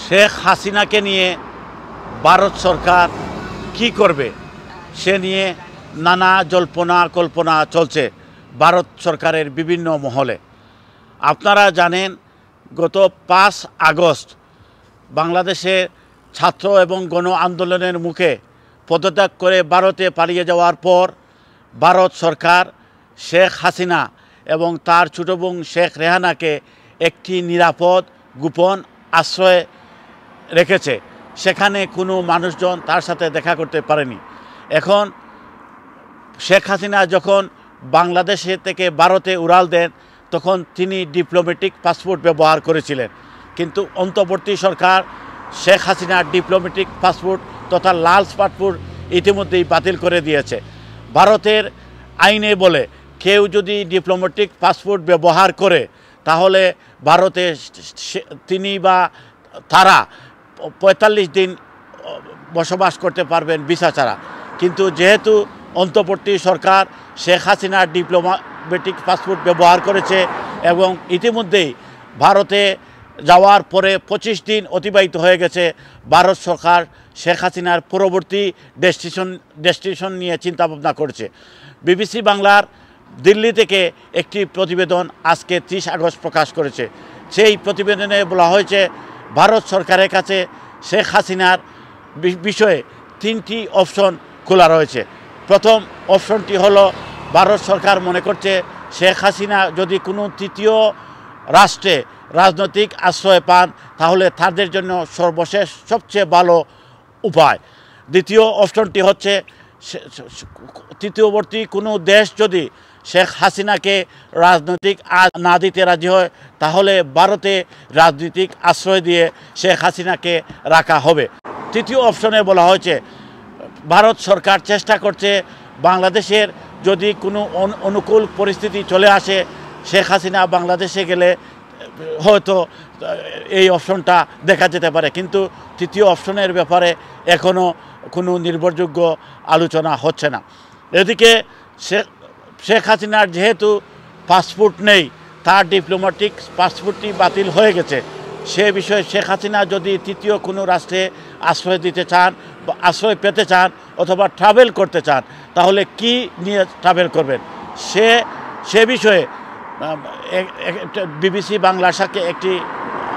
শেখ হাসিনাকে নিয়ে ভারত সরকার কি করবে সে নিয়ে নানা জল্পনা কল্পনা চলছে ভারত সরকারের বিভিন্ন মহলে। আপনারা জানেন গত 5 আগস্ট বাংলাদেশে ছাত্র এবং গণ আন্দোলনের মুখে পদত্যাগ করে ভারতে পালিয়ে যাওয়ার পর ভারত সরকার শেখ হাসিনা এবং তার ছোট বোন শেখ রেহানাকে একটি নিরাপদ গোপন আশ্রয়ে রেখেছে। সেখানে কোনো মানুষজন তার সাথে দেখা করতে পারেনি। এখন শেখ হাসিনা যখন বাংলাদেশে থেকে ভারতে উড়াল দেন তখন তিনি ডিপ্লোম্যাটিক পাসপোর্ট ব্যবহার করেছিলেন, কিন্তু অন্তর্বর্তী সরকার শেখ হাসিনার ডিপ্লোম্যাটিক পাসপোর্ট তথা লাল পাসপোর্ট ইতিমধ্যেই বাতিল করে দিয়েছে। ভারতের আইনে বলে কেউ যদি ডিপ্লোম্যাটিক পাসপোর্ট ব্যবহার করে তাহলে ভারতে তিনি বা তারা 45 দিন বসবাস করতে পারবেন ভিসা ছাড়া। কিন্তু যেহেতু অন্তর্বর্তী সরকার শেখ হাসিনার ডিপ্লোম্যাটিক পাসপোর্ট ব্যবহার করেছে এবং ইতিমধ্যেই ভারতে যাওয়ার পরে 25 দিন অতিবাহিত হয়ে গেছে, ভারত সরকার শেখ হাসিনার পরবর্তী ডেস্টিনেশন নিয়ে চিন্তাভাবনা করছে। বিবিসি বাংলার দিল্লি থেকে একটি প্রতিবেদন আজকে 30 আগস্ট প্রকাশ করেছে। সেই প্রতিবেদনে বলা হয়েছে ভারত সরকারের কাছে শেখ হাসিনার বিষয়ে 3টি অপশন খোলা রয়েছে। প্রথম অপশনটি হলো ভারত সরকার মনে করছে শেখ হাসিনা যদি কোনো তৃতীয় রাষ্ট্রে রাজনৈতিক আশ্রয় পান তাহলে তাদের জন্য সর্বশেষ সবচেয়ে ভালো উপায়। দ্বিতীয় অপশনটি হচ্ছে তৃতীয়বর্তী কোনো দেশ যদি শেখ হাসিনাকে রাজনৈতিক না দিতে রাজি হয় তাহলে ভারতে রাজনৈতিক আশ্রয় দিয়ে শেখ হাসিনাকে রাখা হবে। তৃতীয় অপশনে বলা হয়েছে ভারত সরকার চেষ্টা করছে বাংলাদেশের যদি কোনো অনুকূল পরিস্থিতি চলে আসে শেখ হাসিনা বাংলাদেশে গেলে হয়তো এই অপশনটা দেখা যেতে পারে, কিন্তু তৃতীয় অপশনের ব্যাপারে এখনও কোনো নির্ভরযোগ্য আলোচনা হচ্ছে না। এদিকে শেখ হাসিনার যেহেতু পাসপোর্ট নেই, তার ডিপ্লোম্যাটিক পাসপোর্টটি বাতিল হয়ে গেছে, সে বিষয়ে শেখ হাসিনা যদি তৃতীয় কোনো রাষ্ট্রে আশ্রয় দিতে চান, আশ্রয় পেতে চান অথবা ট্রাভেল করতে চান তাহলে কি নিয়ে ট্রাভেল করবেন সে বিষয়ে বিবিসি বাংলার সাথে একটি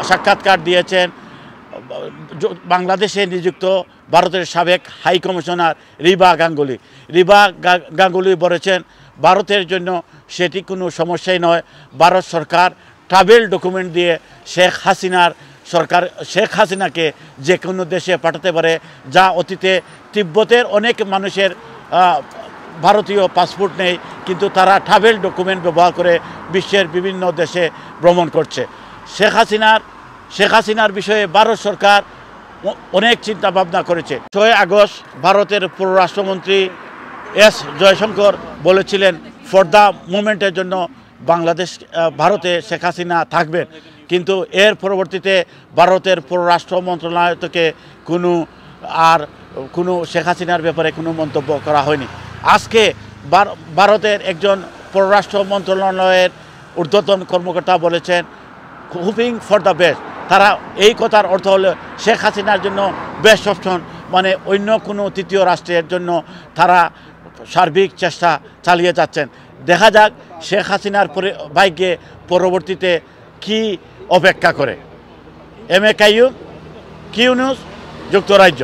সাক্ষাৎকার দিয়েছেন বাংলাদেশে নিযুক্ত ভারতের সাবেক হাই কমিশনার রিবা গাঙ্গুলি বলেছেন ভারতের জন্য সেটি কোনো সমস্যাই নয়। ভারত সরকার ট্রাভেল ডকুমেন্ট দিয়ে শেখ হাসিনাকে যে কোনো দেশে পাঠাতে পারে, যা অতীতে তিব্বতের অনেক মানুষের ভারতীয় পাসপোর্ট নেই কিন্তু তারা ট্রাভেল ডকুমেন্ট ব্যবহার করে বিশ্বের বিভিন্ন দেশে ভ্রমণ করছে। শেখ হাসিনার বিষয়ে ভারত সরকার অনেক চিন্তা ভাবনা করেছে। 6 আগস্ট ভারতের পররাষ্ট্রমন্ত্রী এস জয়শঙ্কর বলেছিলেন ফর দ্য মুভমেন্টের জন্য ভারতে শেখ হাসিনা থাকবেন, কিন্তু এর পরবর্তীতে ভারতের পররাষ্ট্র মন্ত্রণালয় থেকে কোনো শেখ হাসিনার ব্যাপারে কোনো মন্তব্য করা হয়নি। আজকে ভারতের একজন পররাষ্ট্র মন্ত্রণালয়ের ঊর্ধ্বতন কর্মকর্তা বলেছেন হোপিং ফর দ্য বেস্ট। তারা এই কথার অর্থ হলো শেখ হাসিনার জন্য বেস্ট অপশন, মানে অন্য কোনো তৃতীয় রাষ্ট্রের জন্য তারা সার্বিক চেষ্টা চালিয়ে যাচ্ছেন। দেখা যাক শেখ হাসিনার ভাগ্যে পরবর্তীতে কি অপেক্ষা করে। MA কাইয়ুম, কিউ নিউজ, যুক্তরাজ্য।